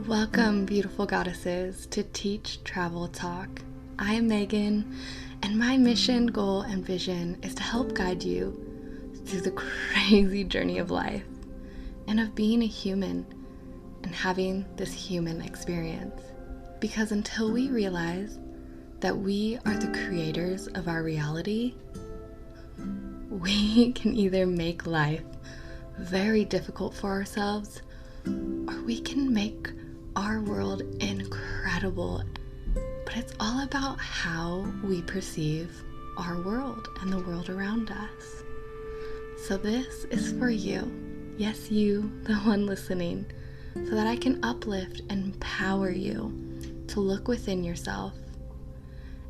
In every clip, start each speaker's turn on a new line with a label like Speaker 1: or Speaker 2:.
Speaker 1: Welcome, beautiful goddesses, to Teach, Travel, Talk. I am Megan, and my mission, goal, and vision is to help guide you through the crazy journey of life and of being a human and having this human experience. Because until we realize that we are the creators of our reality, we can either make life very difficult for ourselves, or we can make our world incredible. But it's all about how we perceive our world and the world around us. So this is for you. Yes, you, the one listening, so that I can uplift and empower you to look within yourself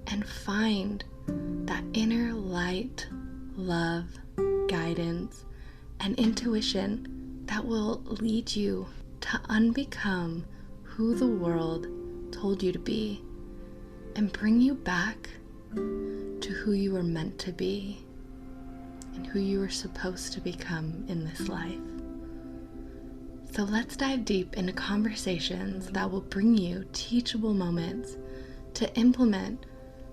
Speaker 1: and find that inner light, love, guidance, and intuition that will lead you to unbecome who the world told you to be and bring you back to who you were meant to be and who you were supposed to become in this life. So let's dive deep into conversations that will bring you teachable moments to implement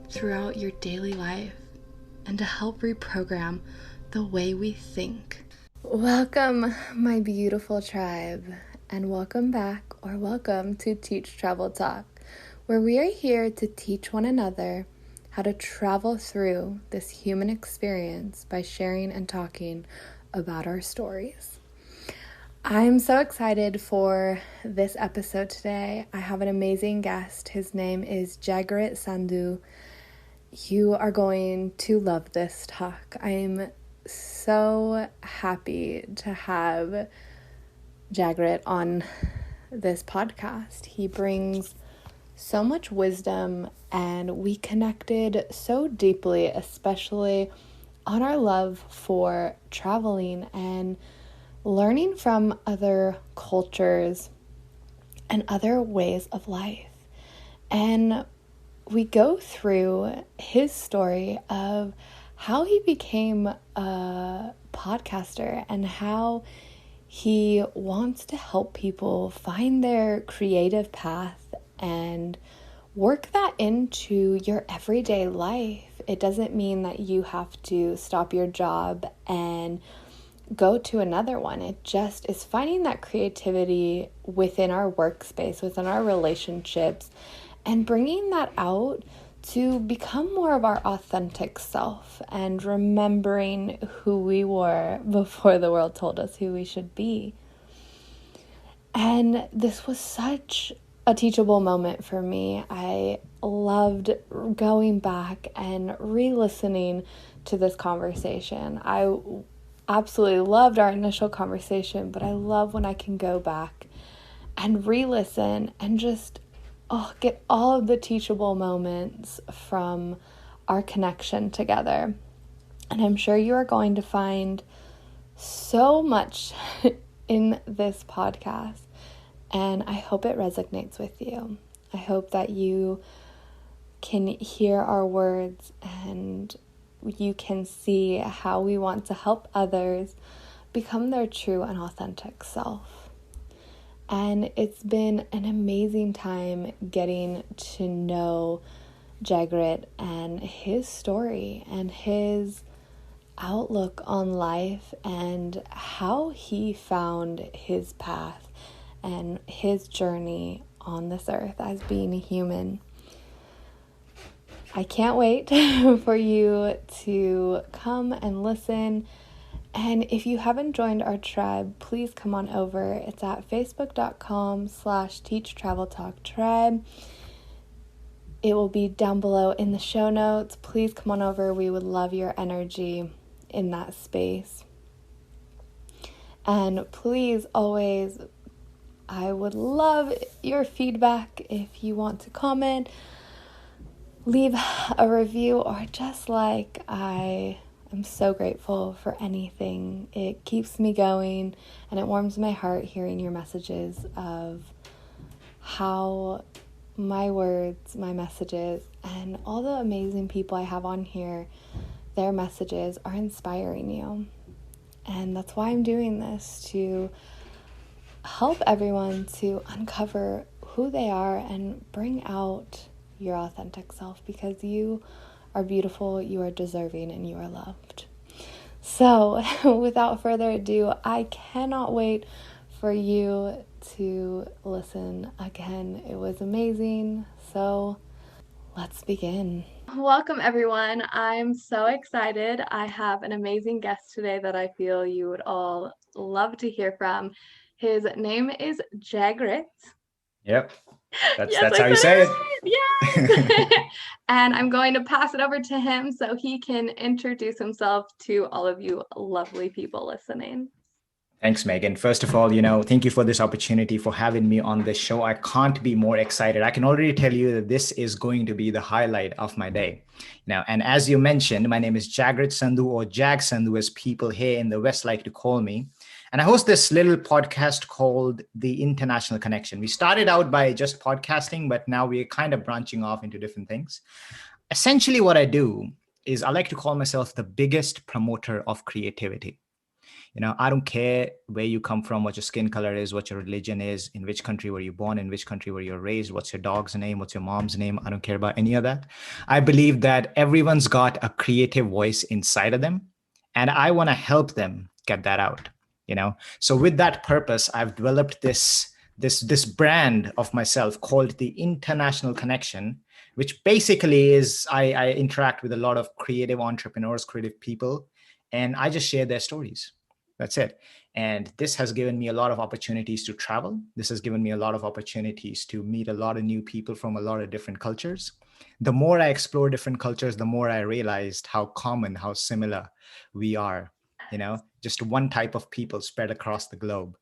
Speaker 1: throughout your daily life and to help reprogram the way we think. Welcome, my beautiful tribe, and welcome back or welcome to Teach, Travel, Talk, where we are here to teach one another how to travel through this human experience by sharing and talking about our stories. I'm so excited for this episode today. I have an amazing guest. His name is Jagrit Sandhu. You are going to love this talk. I'm so happy to have Jagrit on this podcast. He brings so much wisdom, and we connected so deeply, especially on our love for traveling and learning from other cultures and other ways of life. And we go through his story of how he became a podcaster and how he wants to help people find their creative path and work that into your everyday life. It doesn't mean that you have to stop your job and go to another one. It just is finding that creativity within our workspace, within our relationships, and bringing that out to become more of our authentic self and remembering who we were before the world told us who we should be. And this was such a teachable moment for me. I loved going back and re-listening to this conversation. I absolutely loved our initial conversation, but I love when I can go back and re-listen and just get all of the teachable moments from our connection together. And I'm sure you are going to find so much in this podcast, and I hope it resonates with you. I hope that you can hear our words and you can see how we want to help others become their true and authentic self. And it's been an amazing time getting to know Jagrit and his story and his outlook on life and how he found his path and his journey on this earth as being a human. I can't wait for you to come and listen. And if you haven't joined our tribe, please come on over. It's at facebook.com/teachtraveltalk tribe. It will be down below in the show notes. Please come on over. We would love your energy in that space. And please always, I would love your feedback. If you want to comment, leave a review, or just like I'm so grateful for anything. It keeps me going and it warms my heart hearing your messages of how my words, my messages, and all the amazing people I have on here, their messages are inspiring you. And that's why I'm doing this, to help everyone to uncover who they are and bring out your authentic self, because you are beautiful, you are deserving, and you are loved. So, without further ado, I cannot wait for you to listen again. It was amazing. So, let's begin. Welcome, everyone. I'm so excited. I have an amazing guest today that I feel you would all love to hear from. His name is Jagrit.
Speaker 2: Yep.
Speaker 1: Yes,
Speaker 2: That's
Speaker 1: I
Speaker 2: how you
Speaker 1: said
Speaker 2: say
Speaker 1: it
Speaker 2: it.
Speaker 1: right. Yes. And I'm going to pass it over to him so he can introduce himself to all of you lovely people listening.
Speaker 2: Thanks, Megan. First of all, thank you for this opportunity for having me on this show. I can't be more excited. I can already tell you that this is going to be the highlight of my day. Now, and as you mentioned, my name is Jagrit Sandhu, or Jag Sandhu, as people here in the West like to call me. And I host this little podcast called The International Connection. We started out by just podcasting, but now we're kind of branching off into different things. Essentially, what I do is I like to call myself the biggest promoter of creativity. I don't care where you come from, what your skin color is, what your religion is, in which country were you born, in which country were you raised, what's your dog's name, what's your mom's name. I don't care about any of that. I believe that everyone's got a creative voice inside of them, and I want to help them get that out. So with that purpose, I've developed this brand of myself called the International Connection, which basically is I interact with a lot of creative entrepreneurs, creative people, and I just share their stories. That's it. And this has given me a lot of opportunities to travel. This has given me a lot of opportunities to meet a lot of new people from a lot of different cultures. The more I explore different cultures, the more I realized how common, how similar we are, just one type of people spread across the globe,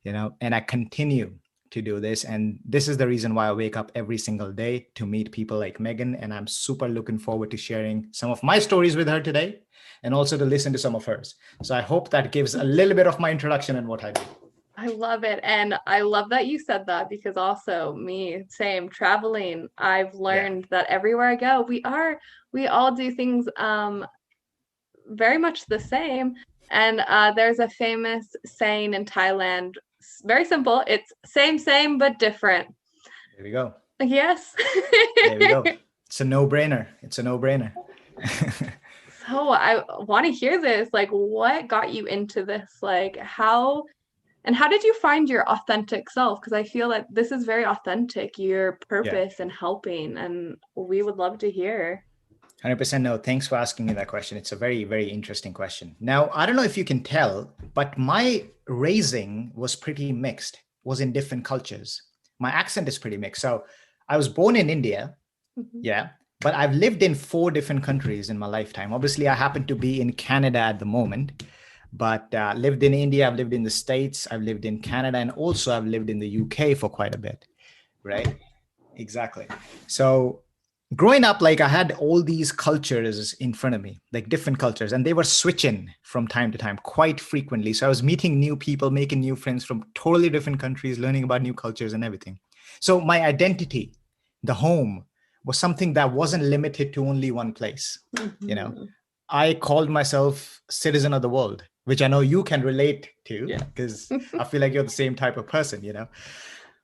Speaker 2: and I continue to do this. And this is the reason why I wake up every single day to meet people like Megan. And I'm super looking forward to sharing some of my stories with her today and also to listen to some of hers. So I hope that gives a little bit of my introduction and what I do.
Speaker 1: I love it. And I love that you said that, because also me, same, traveling, I've learned that everywhere I go, we all do things very much the same. And there's a famous saying in Thailand, very simple. It's same, but different.
Speaker 2: There we go.
Speaker 1: Yes.
Speaker 2: There we go. It's a no-brainer. It's a no-brainer.
Speaker 1: So I want to hear this. Like, what got you into this? Like, how did you find your authentic self? Because I feel that this is very authentic, your purpose and helping, and we would love to hear.
Speaker 2: 100% no. Thanks for asking me that question. It's a very, very interesting question. Now, I don't know if you can tell, but my raising was pretty mixed, was in different cultures. My accent is pretty mixed. So I was born in India. Yeah. But I've lived in 4 different countries in my lifetime. Obviously, I happen to be in Canada at the moment, but lived in India, I've lived in the States, I've lived in Canada, and also I've lived in the UK for quite a bit, right? Exactly. So growing up, like I had all these cultures in front of me, like different cultures, and they were switching from time to time quite frequently. So I was meeting new people, making new friends from totally different countries, learning about new cultures and everything. So my identity, the home, was something that wasn't limited to only one place. I called myself citizen of the world, which I know you can relate to, because I feel like you're the same type of person.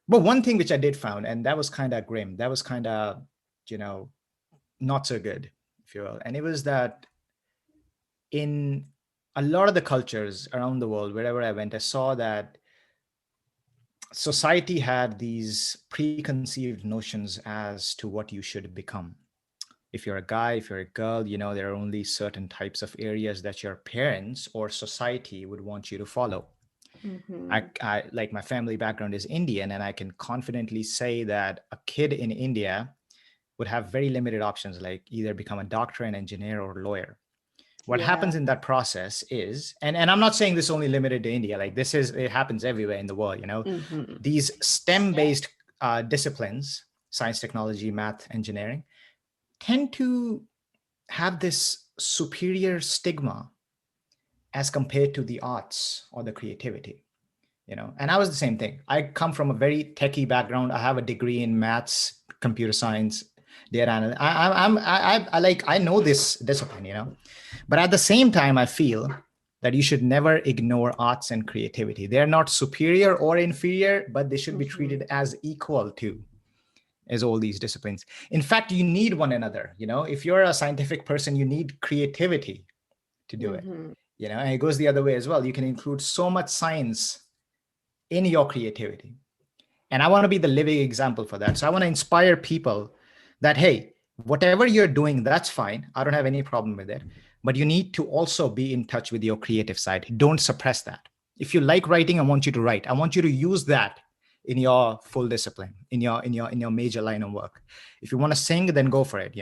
Speaker 2: But one thing which I did found, and that was kind of grim, that was kind of, not so good, if you will. And it was that in a lot of the cultures around the world, wherever I went, I saw that society had these preconceived notions as to what you should become. If you're a guy, if you're a girl, there are only certain types of areas that your parents or society would want you to follow. I like, my family background is Indian, and I can confidently say that a kid in India would have very limited options, like either become a doctor, an engineer, or lawyer. What happens in that process is, and I'm not saying this only limited to India, like it happens everywhere in the world, these STEM-based disciplines, science, technology, math, engineering, tend to have this superior stigma as compared to the arts or the creativity. And I was the same thing. I come from a very techie background. I have a degree in maths, computer science, data analysis. I know this discipline, but at the same time, I feel that you should never ignore arts and creativity. They're not superior or inferior, but they should be treated as equal to as all these disciplines. In fact, you need one another. If you're a scientific person, you need creativity to do it. And it goes the other way as well. You can include so much science in your creativity. And I want to be the living example for that. So I want to inspire people that, hey, whatever you're doing, that's fine. I don't have any problem with it. But you need to also be in touch with your creative side. Don't suppress that. If you like writing, I want you to write. I want you to use that in your full discipline, in your major line of work. If you want to sing, then go for it,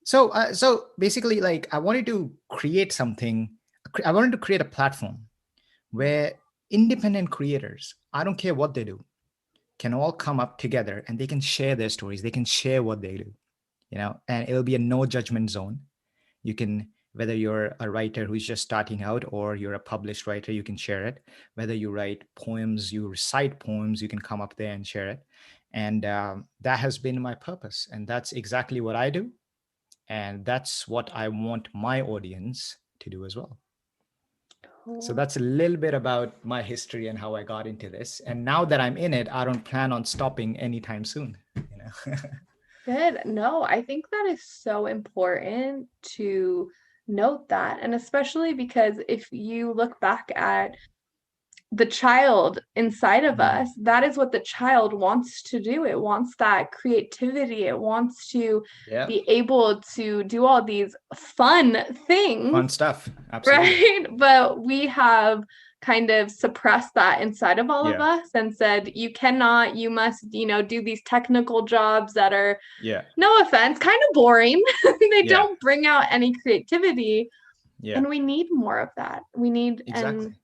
Speaker 2: So basically, like, I wanted to create something. I wanted to create a platform where independent creators, I don't care what they do, can all come up together and they can share their stories. They can share what they do, and it'll be a no judgment zone. You can, whether you're a writer who's just starting out or you're a published writer, you can share it. Whether you write poems, you recite poems, you can come up there and share it. And that has been my purpose. And that's exactly what I do. And that's what I want my audience to do as well. So that's a little bit about my history and how I got into this. And now that I'm in it, I don't plan on stopping anytime soon.
Speaker 1: Good. No, I think that is so important to note that. And especially because if you look back at the child inside of us, that is what the child wants to do. It wants that creativity. It wants to be able to do all these fun things.
Speaker 2: Fun stuff. Absolutely.
Speaker 1: Right? But we have kind of suppressed that inside of all of us and said, you cannot, you must, do these technical jobs that are, no offense, kind of boring. They don't bring out any creativity. And we need more of that. We need,
Speaker 2: exactly.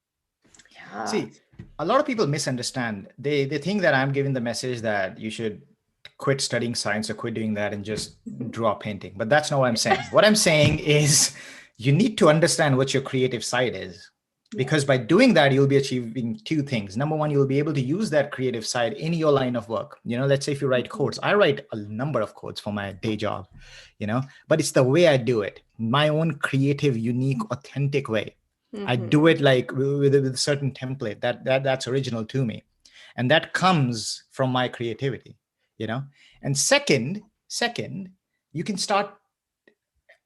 Speaker 2: See, a lot of people misunderstand. They think that I'm giving the message that you should quit studying science or quit doing that and just draw painting. But that's not what I'm saying. What I'm saying is you need to understand what your creative side is. Because by doing that, you'll be achieving two things. Number one, you'll be able to use that creative side in your line of work. Let's say if you write codes, I write a number of codes for my day job, but it's the way I do it, my own creative, unique, authentic way. I do it like with a certain template that's original to me. And that comes from my creativity, And second, you can start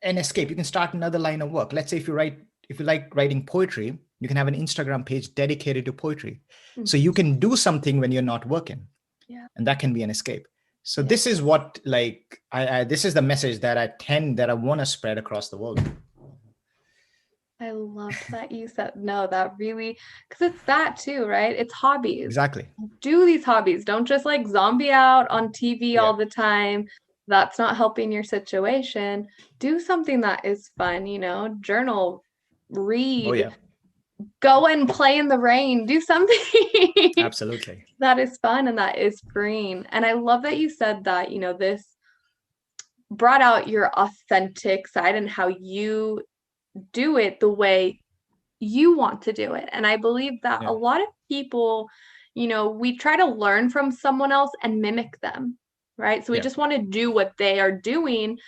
Speaker 2: an escape. You can start another line of work. Let's say if you like writing poetry, you can have an Instagram page dedicated to poetry. So you can do something when you're not working. And that can be an escape. So this is what, like, this is the message that I want to spread across the world.
Speaker 1: I love that you said, no, that really, because it's that too, right? It's hobbies.
Speaker 2: Exactly.
Speaker 1: Do these hobbies. Don't just like zombie out on TV all the time. That's not helping your situation. Do something that is fun, journal, read, go and play in the rain, do something.
Speaker 2: Absolutely.
Speaker 1: That is fun and that is freeing. And I love that you said that, this brought out your authentic side and how you do it the way you want to do it. And I believe that a lot of people, we try to learn from someone else and mimic them, right? So we just want to do what they are doing,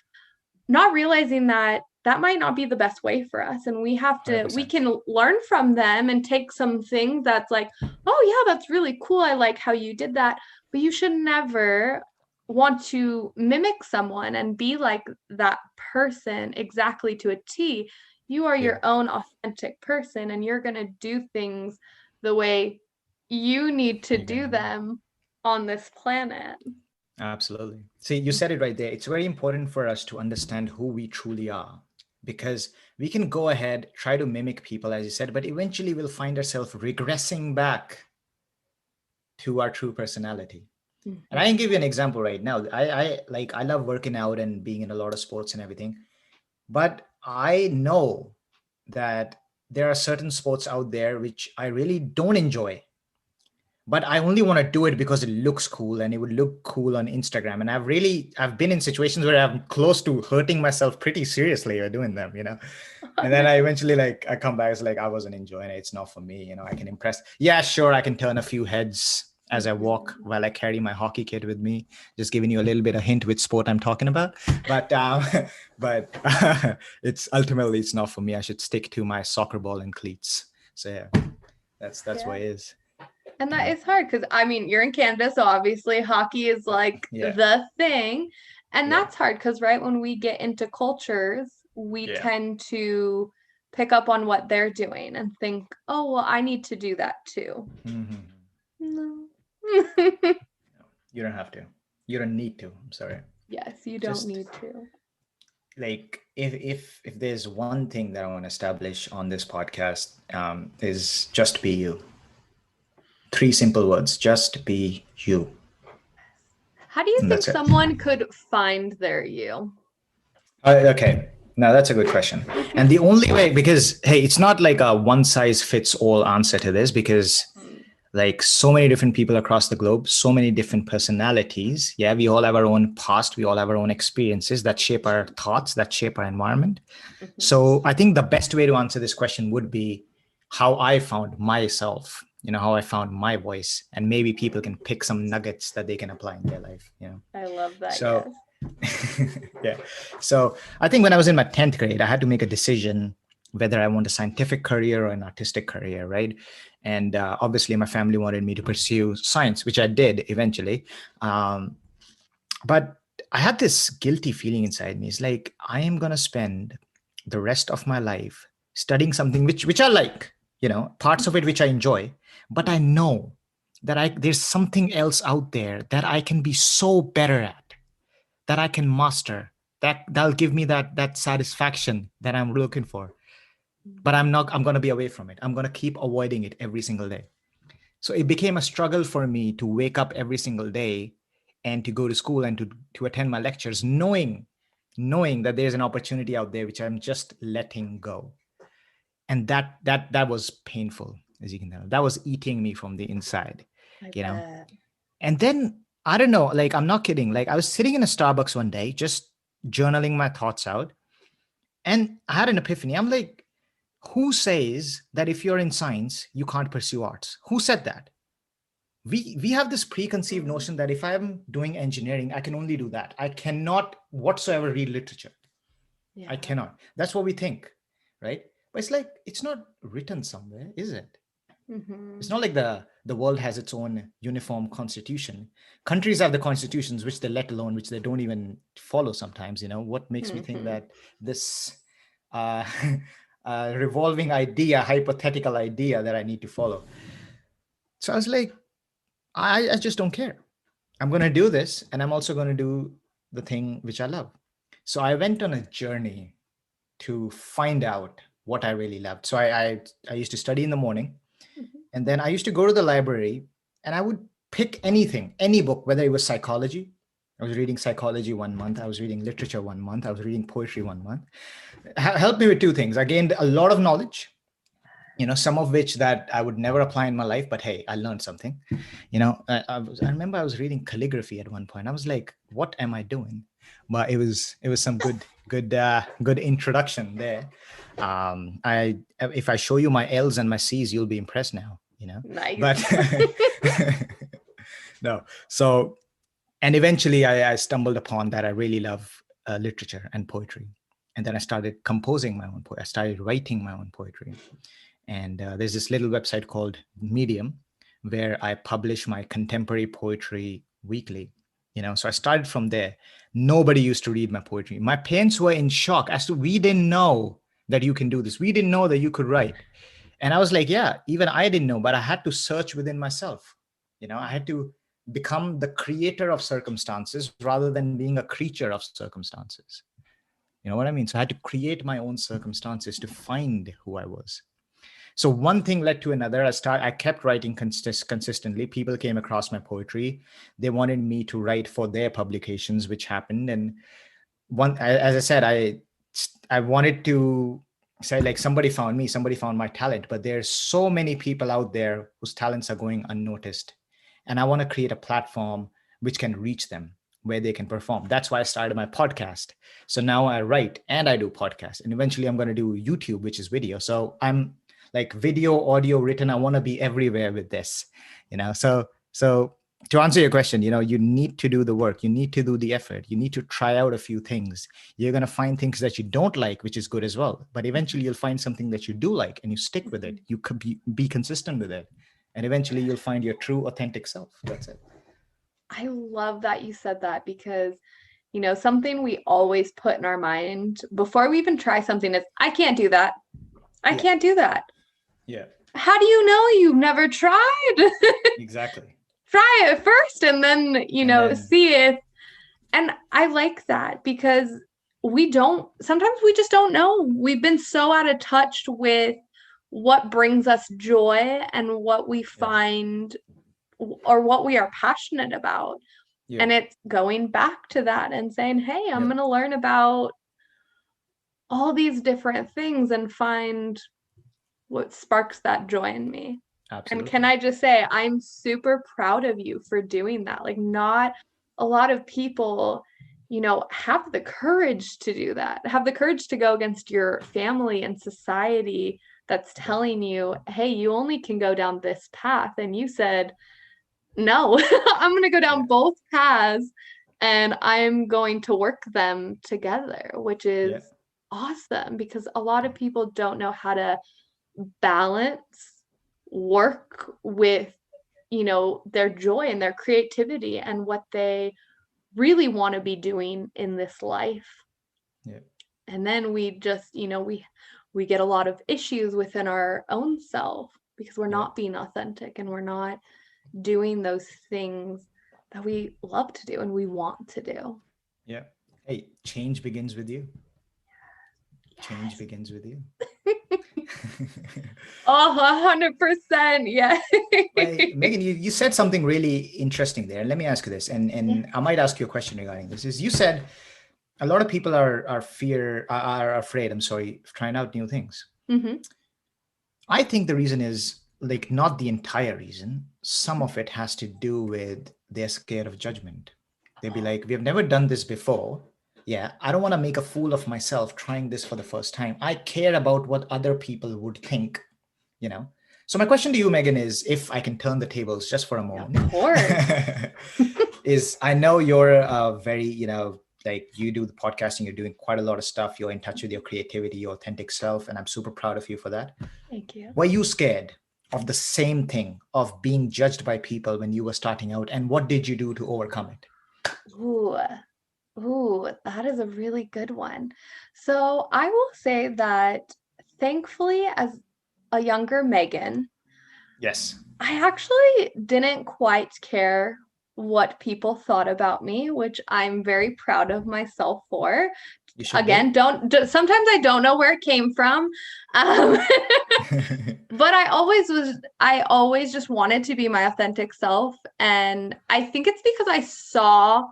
Speaker 1: not realizing that that might not be the best way for us. And we have to, 100%. We can learn from them and take some things that's like, oh yeah, that's really cool. I like how you did that. But you should never want to mimic someone and be like that person exactly to a T. You are your own authentic person and you're going to do things the way you need to do them on this planet.
Speaker 2: Absolutely. See, you said it right there. It's very important for us to understand who we truly are, because we can go ahead, try to mimic people, as you said, but eventually we'll find ourselves regressing back to our true personality. And I can give you an example right now. I love working out and being in a lot of sports and everything, but I know that there are certain sports out there which I really don't enjoy, but I only want to do it because it looks cool and it would look cool on Instagram. And I've been in situations where I'm close to hurting myself pretty seriously or doing them, and then I eventually I come back, it's like, I wasn't enjoying it. It's not for me. I can impress. Yeah, sure. I can turn a few heads as I walk while I carry my hockey kit with me. Just giving you a little bit of hint which sport I'm talking about. But but it's ultimately it's not for me. I should stick to my soccer ball and cleats. So yeah, that's what it is.
Speaker 1: And that is hard because I mean, you're in Canada, so obviously hockey is like the thing. And that's hard because right when we get into cultures, we tend to pick up on what they're doing and think, oh, well, I need to do that too. No.
Speaker 2: You don't have to. You don't need to. I'm sorry.
Speaker 1: Yes, you don't need to.
Speaker 2: Like if there's one thing that I want to establish on this podcast, is just be you. 3 simple words: just be you.
Speaker 1: How do you think someone could find their you?
Speaker 2: Okay, now that's a good question. And the only way, because hey, it's not like a one size fits all answer to this, because like so many different people across the globe, so many different personalities. Yeah, we all have our own past. We all have our own experiences that shape our thoughts, that shape our environment. So I think the best way to answer this question would be how I found myself, how I found my voice, and maybe people can pick some nuggets that they can apply in their life.
Speaker 1: I love that.
Speaker 2: So, yeah. So I think when I was in my 10th grade, I had to make a decision whether I want a scientific career or an artistic career, right? And obviously my family wanted me to pursue science, which I did eventually. But I had this guilty feeling inside me. It's like, I am going to spend the rest of my life studying something which I like, parts of it which I enjoy, but I know that there's something else out there that I can be so better at, that I can master, that'll give me that satisfaction that I'm looking for. But I'm going to be away from it. I'm going to keep avoiding it every single day. So it became a struggle for me to wake up every single day and to go to school and to attend my lectures, knowing that there's an opportunity out there which I'm just letting go. And that was painful, as you can tell. That was eating me from the inside, And then, I don't know, like, I'm not kidding. Like, I was sitting in a Starbucks one day, just journaling my thoughts out. And I had an epiphany. I'm like, who says that if you're in science, you can't pursue arts? Who said that? We have this preconceived notion that if I'm doing engineering, I can only do that. I cannot whatsoever read literature. Yeah. I cannot. That's what we think, right? But it's like, it's not written somewhere, is it? It's not like the world has its own uniform constitution. Countries have the constitutions which they let alone, which they don't even follow sometimes. What makes me think that this revolving idea, hypothetical idea that I need to follow? So I was like, I just don't care. I'm going to do this, and I'm also going to do the thing which I love. So I went on a journey to find out what I really loved. So I used to study in the morning, and then I used to go to the library, and I would pick anything, any book, whether it was psychology. I was reading psychology 1 month. I was reading literature 1 month. I was reading poetry 1 month. Helped me with 2 things. I gained a lot of knowledge, some of which that I would never apply in my life, but hey, I learned something. I remember I was reading calligraphy at one point. I was like, what am I doing? But it was some good introduction there. If I show you my L's and my C's, you'll be impressed now,
Speaker 1: Nice.
Speaker 2: But no. So, and eventually I stumbled upon that I really love literature and poetry. And then I started composing my own poetry. I started writing my own poetry. And there's this little website called Medium, where I publish my contemporary poetry weekly. So I started from there. Nobody used to read my poetry. My parents were in shock as to, we didn't know that you can do this. We didn't know that you could write. And I was like, yeah, even I didn't know, but I had to search within myself. I had to become the creator of circumstances rather than being a creature of circumstances. You know what I mean? So I had to create my own circumstances to find who I was. So one thing led to another. I kept writing consistently. People came across my poetry. They wanted me to write for their publications, which happened. And as I said, I wanted to say, like, somebody found me, somebody found my talent, but there's so many people out there whose talents are going unnoticed. And I want to create a platform which can reach them, where they can perform. That's why I started my podcast. So now I write and I do podcasts, and eventually I'm going to do YouTube, which is video. So I'm like video, audio, written. I want to be everywhere with this, So So to answer your question, you need to do the work, you need to do the effort, you need to try out a few things. You're going to find things that you don't like, which is good as well. But eventually you'll find something that you do like and you stick with it. You could be consistent with it. And eventually you'll find your true authentic self. That's it.
Speaker 1: I love that you said that because, something we always put in our mind before we even try something is, I can't do that. I can't do that.
Speaker 2: Yeah.
Speaker 1: How do you know you've never tried?
Speaker 2: Exactly.
Speaker 1: Try it first and then, see if. And I like that because sometimes we just don't know. We've been so out of touch with what brings us joy and what we find or what we are passionate about. Yeah. And it's going back to that and saying, hey, I'm going to learn about all these different things and find what sparks that joy in me. Absolutely. And can I just say, I'm super proud of you for doing that. Like, not a lot of people, have the courage to do that, have the courage to go against your family and society that's telling you, hey, you only can go down this path. And you said, no, I'm going to go down both paths and I'm going to work them together, which is awesome because a lot of people don't know how to balance work with, their joy and their creativity and what they really want to be doing in this life. Yeah. And then we just, we get a lot of issues within our own self because we're not being authentic and we're not doing those things that we love to do and we want to do.
Speaker 2: Yeah. Hey, change begins with you. Yes. Change begins with you.
Speaker 1: 100%. Yeah.
Speaker 2: Megan, you said something really interesting there. Let me ask you this, and I might ask you a question regarding this. Is you said a lot of people are afraid, of trying out new things. Mm-hmm. I think the reason is like not the entire reason. Some of it has to do with they're scared of judgment. They'd be like, we have never done this before. Yeah, I don't want to make a fool of myself trying this for the first time. I care about what other people would think, So my question to you, Megan, is if I can turn the tables just for a moment.
Speaker 1: Of course.
Speaker 2: Is I know you're very, like you do the podcasting, you're doing quite a lot of stuff. You're in touch with your creativity, your authentic self, and I'm super proud of you for that.
Speaker 1: Thank you.
Speaker 2: Were you scared of the same thing, of being judged by people when you were starting out? And what did you do to overcome it?
Speaker 1: Ooh, that is a really good one. So I will say that thankfully, as a younger Megan,
Speaker 2: yes,
Speaker 1: I actually didn't quite care what people thought about me, which I'm very proud of myself for. Again, sometimes I don't know where it came from. But I always just wanted to be my authentic self. And I think it's because I saw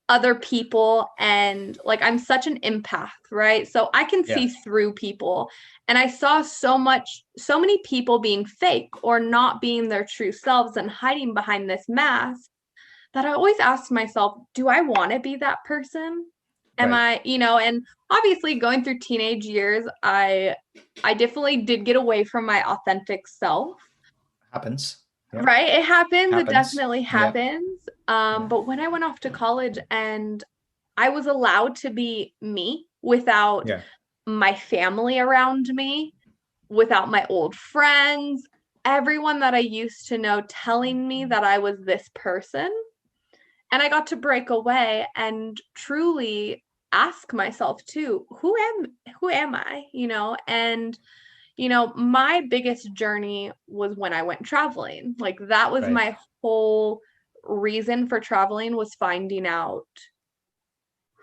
Speaker 1: other people and like, I'm such an empath, right? So I can see through people. And I saw so many people being fake or not being their true selves and hiding behind this mask that I always asked myself, do I want to be that person? Am I, and obviously going through teenage years, I definitely did get away from my authentic self.
Speaker 2: Happens.
Speaker 1: Yep. Right? It happens. It definitely happens. Yep. But when I went off to college and I was allowed to be me without my family around me, without my old friends, everyone that I used to know telling me that I was this person. And I got to break away and truly ask myself too, who am I? And my biggest journey was when I went traveling. Like that was my whole reason for traveling, was finding out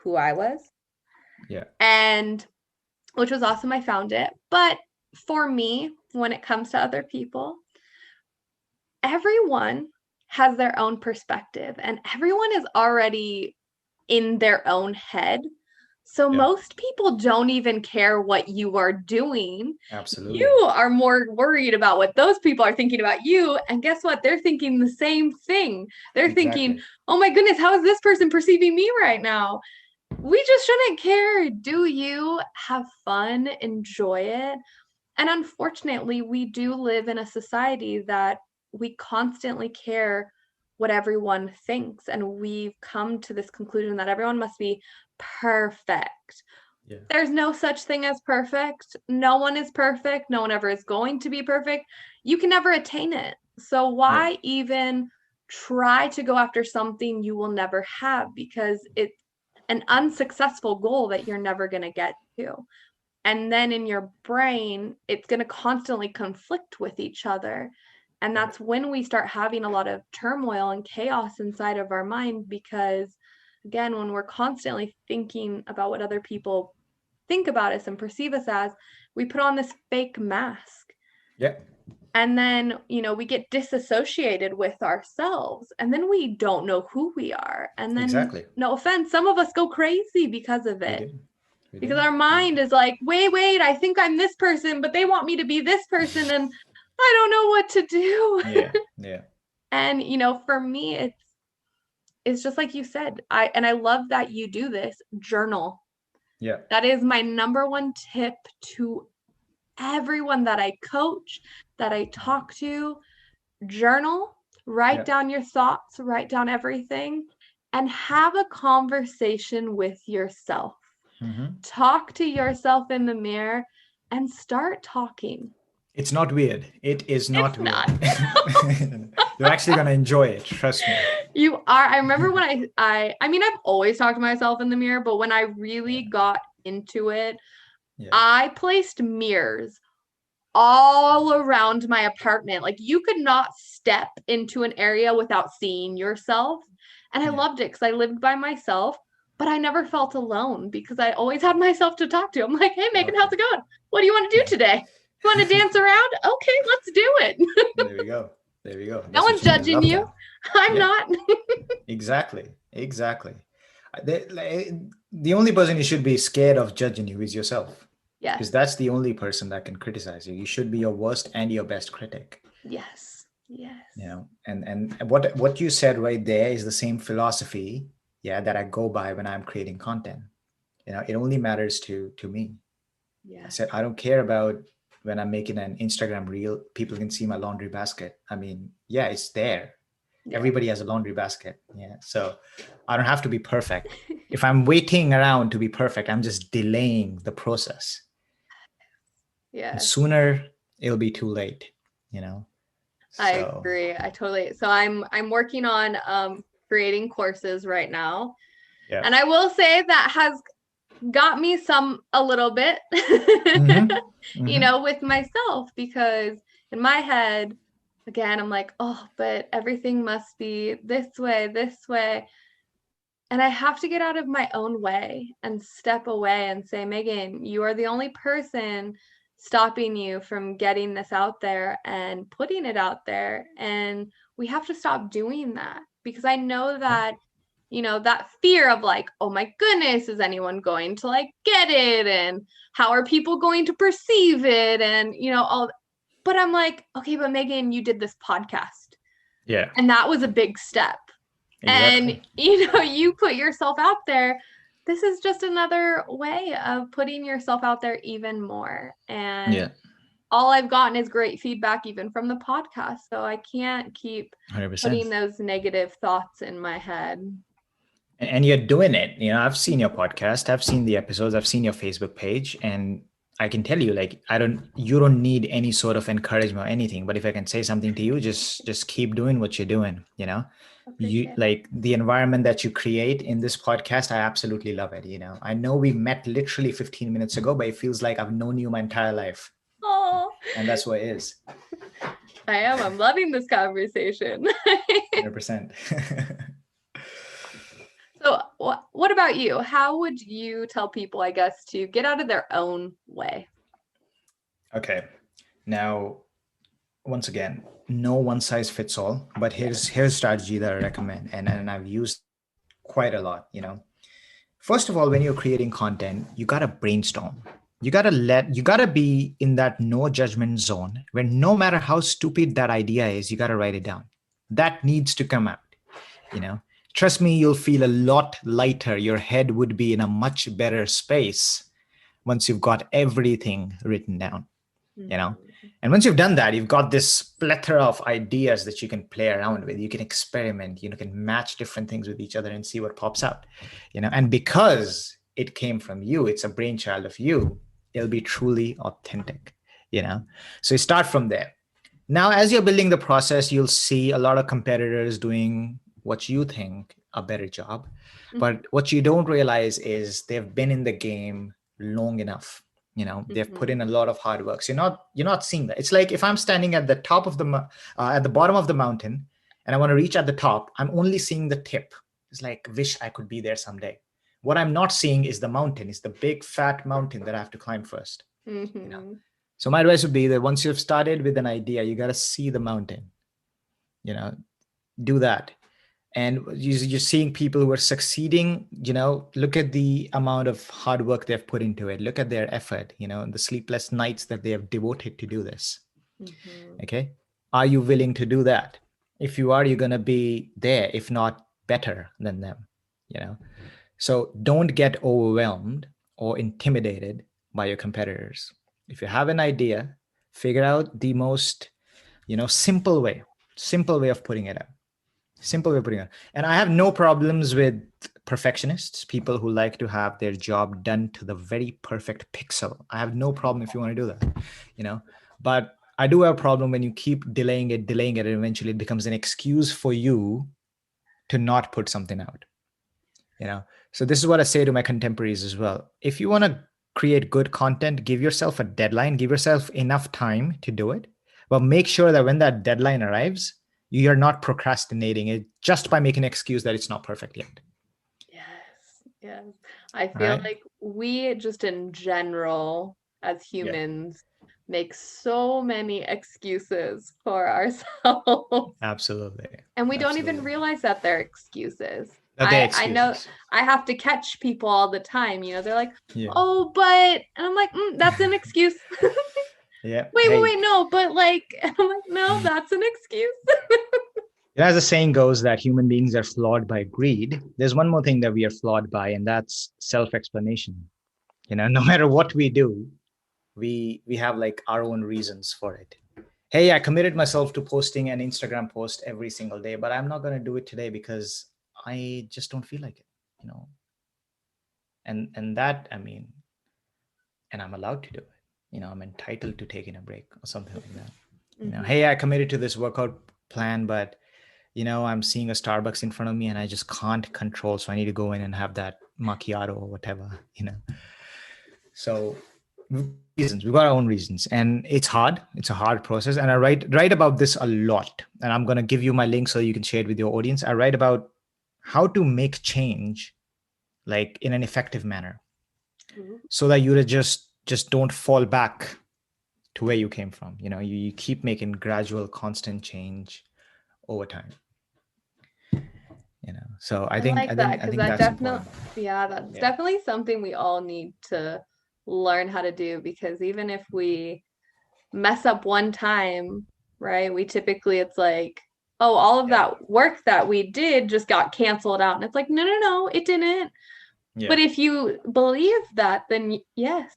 Speaker 1: who I was.
Speaker 2: Yeah.
Speaker 1: And which was awesome. I found it. But for me, when it comes to other people, everyone has their own perspective and everyone is already in their own head. So most people don't even care what you are doing.
Speaker 2: Absolutely.
Speaker 1: You are more worried about what those people are thinking about you. And guess what? They're thinking the same thing. They're thinking, oh my goodness, how is this person perceiving me right now? We just shouldn't care. Do you have fun? Enjoy it. And unfortunately, we do live in a society that we constantly care what everyone thinks. And we've come to this conclusion that everyone must be perfect.
Speaker 2: Yeah.
Speaker 1: There's no such thing as perfect. No one is perfect. No one ever is going to be perfect. You can never attain it. So why even try to go after something you will never have? Because it's an unsuccessful goal that you're never going to get to. And then in your brain, it's going to constantly conflict with each other. And that's when we start having a lot of turmoil and chaos inside of our mind, because again, when we're constantly thinking about what other people think about us and perceive us as, we put on this fake mask.
Speaker 2: Yeah.
Speaker 1: And then, we get disassociated with ourselves, and then we don't know who we are. And then, no offense, some of us go crazy because of it. Because our mind is like, wait, I think I'm this person, but they want me to be this person, and I don't know what to do.
Speaker 2: Yeah.
Speaker 1: And, for me, it's just like you said, I love that you do this, journal.
Speaker 2: Yeah.
Speaker 1: That is my number one tip to everyone that I coach, that I talk to. Journal, write down your thoughts, write down everything, and have a conversation with yourself. Talk to yourself in the mirror and start talking.
Speaker 2: It's not weird. It is not weird. You're actually going to enjoy it. Trust me.
Speaker 1: You are. I remember when I mean, I've always talked to myself in the mirror, but when I really got into it, I placed mirrors all around my apartment. Like, you could not step into an area without seeing yourself. And I loved it because I lived by myself, but I never felt alone because I always had myself to talk to. I'm like, hey, Megan, how's it going? What do you want to do today? You want to dance around? Okay, let's do it.
Speaker 2: There we go. That's
Speaker 1: no one's judging you. That. I'm not.
Speaker 2: Exactly. The only person you should be scared of judging you is yourself.
Speaker 1: Yeah.
Speaker 2: Because that's the only person that can criticize you. You should be your worst and your best critic.
Speaker 1: Yes.
Speaker 2: And what you said right there is the same philosophy, that I go by when I'm creating content. It only matters to me. I said, I don't care about when I'm making an Instagram reel, people can see my laundry basket. I mean, it's there. Everybody has a laundry basket. So I don't have to be perfect. If I'm waiting around to be perfect, I'm just delaying the process. And sooner it'll be too late,
Speaker 1: I agree. I totally. So I'm working on creating courses right now. And I will say that has got me a little bit, with myself, because in my head, again, I'm like, oh, but everything must be this way. And I have to get out of my own way and step away and say, Megan, you are the only person stopping you from getting this out there and putting it out there. And we have to stop doing that, because I know that, that fear of like, oh my goodness, is anyone going to like get it? And how are people going to perceive it? And, all. But I'm like, okay, but Megan, you did this podcast.
Speaker 2: Yeah.
Speaker 1: And that was a big step. Exactly. And, you put yourself out there. This is just another way of putting yourself out there even more. And all I've gotten is great feedback, even from the podcast. So I can't keep 100%. Putting those negative thoughts in my head.
Speaker 2: And you're doing it. I've seen your podcast. I've seen the episodes. I've seen your Facebook page. And I can tell you, like, you don't need any sort of encouragement or anything. But if I can say something to you, just keep doing what you're doing, You like the environment that you create in this podcast. I absolutely love it. I know we met literally 15 minutes ago, but it feels like I've known you my entire life.
Speaker 1: Oh,
Speaker 2: and that's what it is.
Speaker 1: I'm loving this conversation.
Speaker 2: 100%.
Speaker 1: So what about you? How would you tell people, I guess, to get out of their own way?
Speaker 2: Okay. Now, once again, no one size fits all, but here's a strategy that I recommend, and I've used quite a lot. First of all, when you're creating content, you got to brainstorm. You got to be in that no judgment zone where no matter how stupid that idea is, you got to write it down. That needs to come out, Trust me, you'll feel a lot lighter. Your head would be in a much better space once you've got everything written down, And once you've done that, you've got this plethora of ideas that you can play around with. You can experiment, can match different things with each other and see what pops out, and because it came from you, it's a brainchild of you, it'll be truly authentic, So you start from there. Now, as you're building the process, you'll see a lot of competitors doing what you think a better job. But what you don't realize is they've been in the game long enough. They've put in a lot of hard work. So you're not seeing that. It's like if I'm standing at the top of at the bottom of the mountain and I want to reach at the top, I'm only seeing the tip. It's like, wish I could be there someday. What I'm not seeing is the mountain. It's the big fat mountain that I have to climb first. So my advice would be that once you've started with an idea, you got to see the mountain, do that. And you're seeing people who are succeeding, look at the amount of hard work they've put into it. Look at their effort, the sleepless nights that they have devoted to do this. Okay. Are you willing to do that? If you are, you're going to be there, if not better than them, So don't get overwhelmed or intimidated by your competitors. If you have an idea, figure out the most, simple way of putting it out. Simple way of putting it out. And I have no problems with perfectionists, people who like to have their job done to the very perfect pixel. I have no problem if you want to do that, but I do have a problem when you keep delaying it, and eventually it becomes an excuse for you to not put something out, So this is what I say to my contemporaries as well. If you want to create good content, give yourself a deadline, give yourself enough time to do it, but make sure that when that deadline arrives, you're not procrastinating it just by making an excuse that it's not perfect yet.
Speaker 1: Yes. I feel like we just in general as humans make so many excuses for ourselves.
Speaker 2: Absolutely.
Speaker 1: And we don't even realize that they're excuses.
Speaker 2: I
Speaker 1: know I have to catch people all the time. They're like, oh, but, and I'm like, that's an excuse. Wait, no, but like, and I'm like, no, that's an excuse.
Speaker 2: As the saying goes that human beings are flawed by greed, there's one more thing that we are flawed by, and that's self-explanation. No matter what we do, we have like our own reasons for it. Hey, I committed myself to posting an Instagram post every single day, but I'm not going to do it today because I just don't feel like it, and that, and I'm allowed to do it. I'm entitled to taking a break or something like that. Hey, I committed to this workout plan, but I'm seeing a Starbucks in front of me and I just can't control. So I need to go in and have that macchiato or whatever, So reasons, we've got our own reasons, and it's hard. It's a hard process. And I write about this a lot, and I'm going to give you my link so you can share it with your audience. I write about how to make change like in an effective manner so that you just don't fall back to where you came from. You keep making gradual, constant change over time. So I think that's definitely,
Speaker 1: that's definitely something we all need to learn how to do, because even if we mess up one time, right, we typically, it's like, oh, all of that work that we did just got canceled out, and it's like, no, it didn't. But if you believe that, then yes,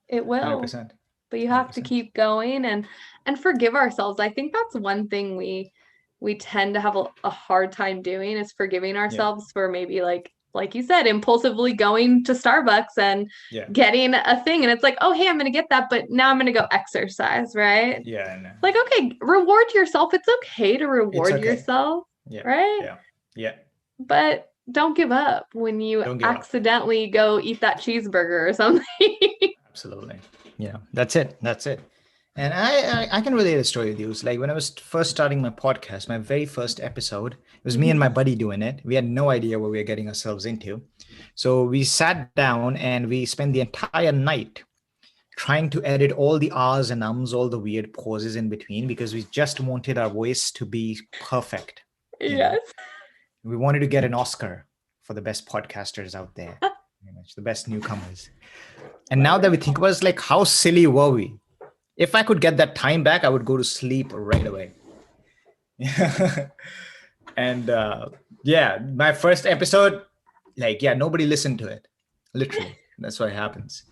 Speaker 1: it will.
Speaker 2: 100%.
Speaker 1: But you have 100%. To keep going and forgive ourselves. I think that's one thing we tend to have a hard time doing, is forgiving ourselves for maybe like you said, impulsively going to Starbucks and getting a thing. And it's like, oh, hey, I'm going to get that, but now I'm going to go exercise, right?
Speaker 2: Yeah. I know.
Speaker 1: Like, okay, reward yourself. It's okay to reward yourself, right?
Speaker 2: Yeah.
Speaker 1: But don't give up when you accidentally go eat that cheeseburger or something.
Speaker 2: Absolutely. That's it. And I can relate a story with you. It's like when I was first starting my podcast, my very first episode, it was me and my buddy doing it. We had no idea what we were getting ourselves into. So we sat down and we spent the entire night trying to edit all the R's and Ums, all the weird pauses in between, because we just wanted our voice to be perfect.
Speaker 1: Yes.
Speaker 2: We wanted to get an Oscar for the best podcasters out there, the best newcomers. And now that we think about it, it's like, how silly were we? If I could get that time back, I would go to sleep right away. And my first episode, nobody listened to it. Literally, that's what happens.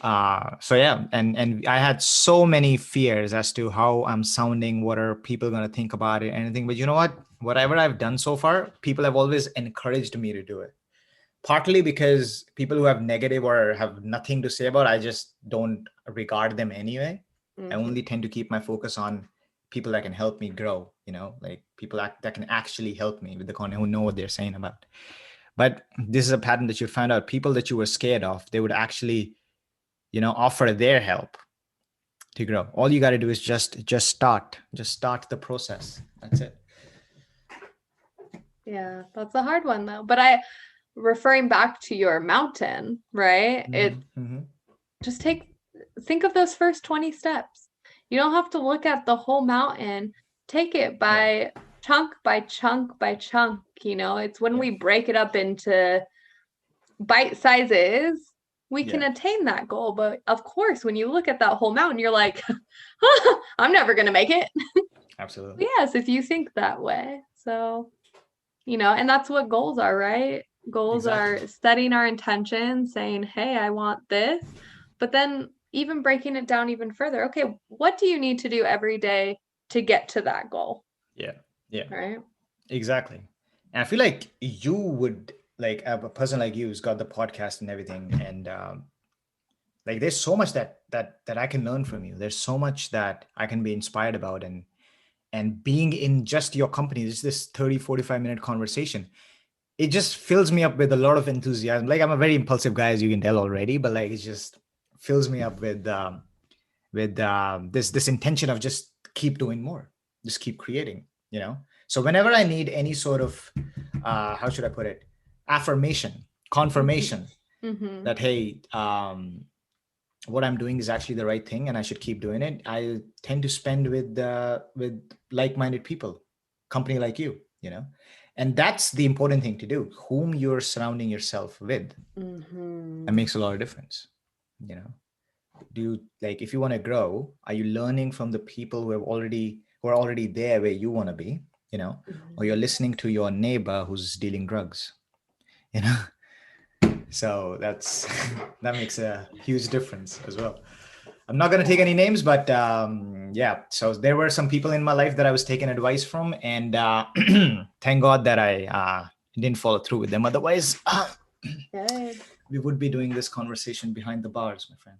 Speaker 2: So yeah, and I had so many fears as to how I'm sounding, what are people going to think about it, anything. But you know what? Whatever I've done so far, people have always encouraged me to do it. Partly because people who have negative or have nothing to say about, I just don't regard them anyway. I only tend to keep my focus on people that can help me grow, like people that can actually help me with the content, who know what they're saying about. But this is a pattern that you found out. People that you were scared of, they would actually, offer their help to grow. All you got to do is just start the process. That's it.
Speaker 1: Yeah, that's a hard one though. But referring back to your mountain, right? Just think of those first 20 steps. You don't have to look at the whole mountain. Take it by chunk by chunk by chunk. It's when we break it up into bite sizes, we can attain that goal. But of course, when you look at that whole mountain, you're like, I'm never going to make it.
Speaker 2: Absolutely.
Speaker 1: Yes, if you think that way. So, and that's what goals are, right? Goals are setting our intention, saying, hey, I want this. But then even breaking it down even further. Okay, what do you need to do every day to get to that goal?
Speaker 2: Yeah. Yeah.
Speaker 1: Right.
Speaker 2: Exactly. And I feel like you would, like a person like you who's got the podcast and everything, and like there's so much that I can learn from you. There's so much that I can be inspired about, and being in just your company, this 30-45 minute conversation, it just fills me up with a lot of enthusiasm. Like I'm a very impulsive guy, as you can tell already, but like it just fills me up with this intention of just keep doing more, just keep creating. So whenever I need any sort of how should I put it, affirmation, confirmation that hey, what I'm doing is actually the right thing and I should keep doing it, I tend to spend with like-minded people, company like you. And that's the important thing to do. Whom you're surrounding yourself with, that makes a lot of difference. Do you, like, if you want to grow, are you learning from the people who are already there where you want to be, or you're listening to your neighbor who's dealing drugs, you know so that makes a huge difference as well. I'm not going to take any names, but yeah, so there were some people in my life that I was taking advice from, and thank God that I didn't follow through with them. Otherwise, we would be doing this conversation behind the bars, my friend.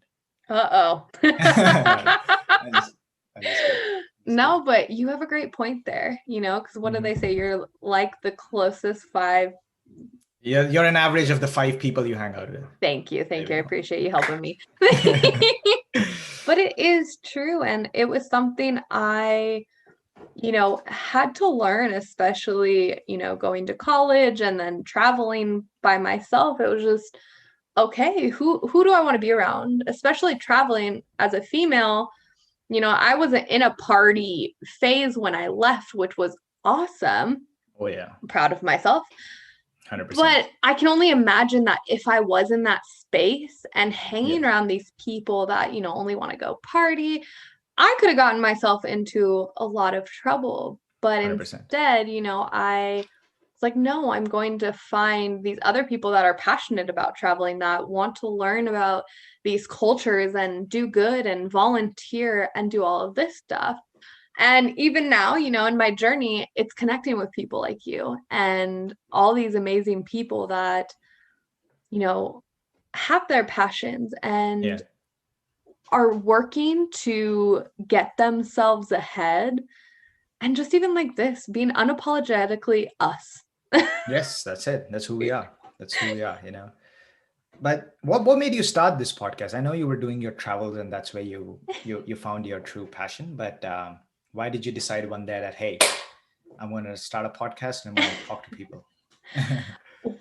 Speaker 1: No, but you have a great point there, because what do they say? You're like the closest five.
Speaker 2: You're an average of the 5 people you hang out with.
Speaker 1: Thank you. I appreciate you helping me. But it is true. And it was something I, had to learn, especially, going to college and then traveling by myself. It was just, okay, who do I want to be around? Especially traveling as a female. I wasn't in a party phase when I left, which was awesome.
Speaker 2: Oh yeah.
Speaker 1: I'm proud of myself.
Speaker 2: 100%.
Speaker 1: But I can only imagine that if I was in that space and hanging around these people that, only want to go party, I could have gotten myself into a lot of trouble. But 100%. Instead, I was like, no, I'm going to find these other people that are passionate about traveling, that want to learn about these cultures and do good and volunteer and do all of this stuff. And even now, in my journey, it's connecting with people like you and all these amazing people that, have their passions and are working to get themselves ahead. And just even like this, being unapologetically us.
Speaker 2: Yes, that's it. That's who we are. But what made you start this podcast? I know you were doing your travels and that's where you found your true passion. But why did you decide one day that, hey, I'm going to start a podcast and I'm going to talk to people?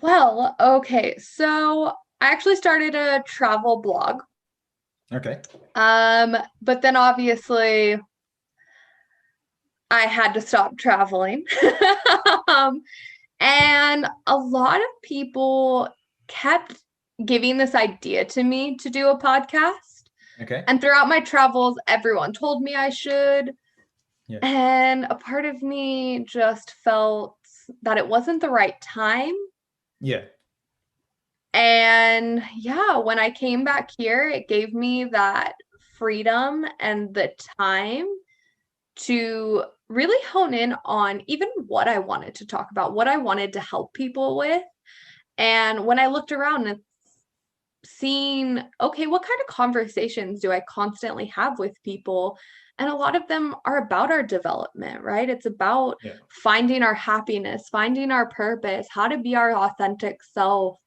Speaker 1: Well, okay. So I actually started a travel blog.
Speaker 2: Okay.
Speaker 1: But then obviously I had to stop traveling. And a lot of people kept giving this idea to me to do a podcast.
Speaker 2: Okay.
Speaker 1: And throughout my travels, everyone told me I should. Yeah. And a part of me just felt that it wasn't the right time.
Speaker 2: Yeah.
Speaker 1: And yeah, when I came back here, it gave me that freedom and the time to really hone in on even what I wanted to talk about, what I wanted to help people with. And when I looked around and seen, okay, what kind of conversations do I constantly have with people? And a lot of them are about our development, right? It's about finding our happiness, finding our purpose, how to be our authentic self,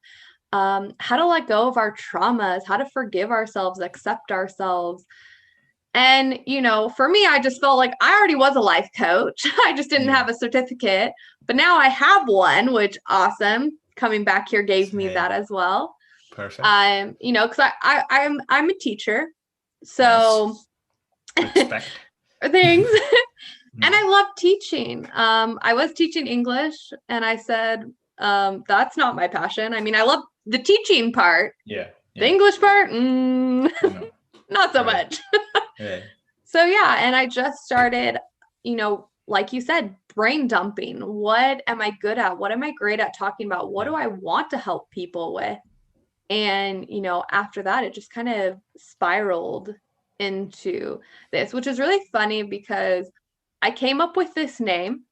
Speaker 1: how to let go of our traumas, how to forgive ourselves, accept ourselves. And, for me, I just felt like I already was a life coach. I just didn't have a certificate, but now I have one, which awesome. Coming back here gave me that as well.
Speaker 2: Perfect.
Speaker 1: Because I'm a teacher, so
Speaker 2: respect
Speaker 1: things. And I love teaching. I was teaching English, and I said, that's not my passion. I mean, I love the teaching part.
Speaker 2: Yeah.
Speaker 1: The English part, not so much. So yeah, and I just started, like you said, brain dumping. What am I good at? What am I great at talking about? What do I want to help people with? And, after that, it just kind of spiraled into this, which is really funny because I came up with this name,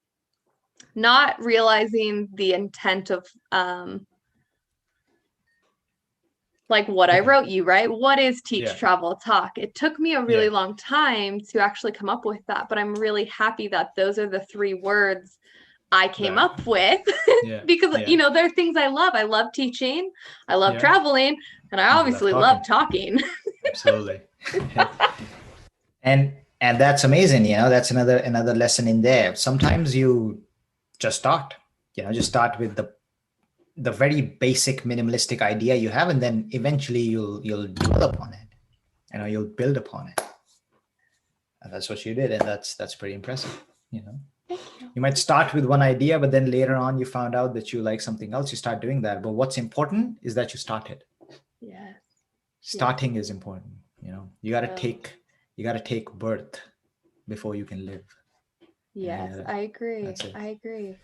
Speaker 1: not realizing the intent of like what I wrote you, right? What is Teach, Travel, Talk? It took me a really long time to actually come up with that, but I'm really happy that those are the 3 words I came up with because, there are things I love. I love teaching, I love traveling, and I obviously love talking.
Speaker 2: Absolutely. and that's amazing. That's another lesson in there. Sometimes you just start, just start with the very basic minimalistic idea you have, and then eventually you'll develop on it. You'll build upon it. And that's what you did, and that's pretty impressive. You might start with one idea, but then later on you found out that you like something else. You start doing that. But what's important is that you started.
Speaker 1: Yes.
Speaker 2: Starting is important. You got to take birth before you can live.
Speaker 1: Yes, I agree. I agree.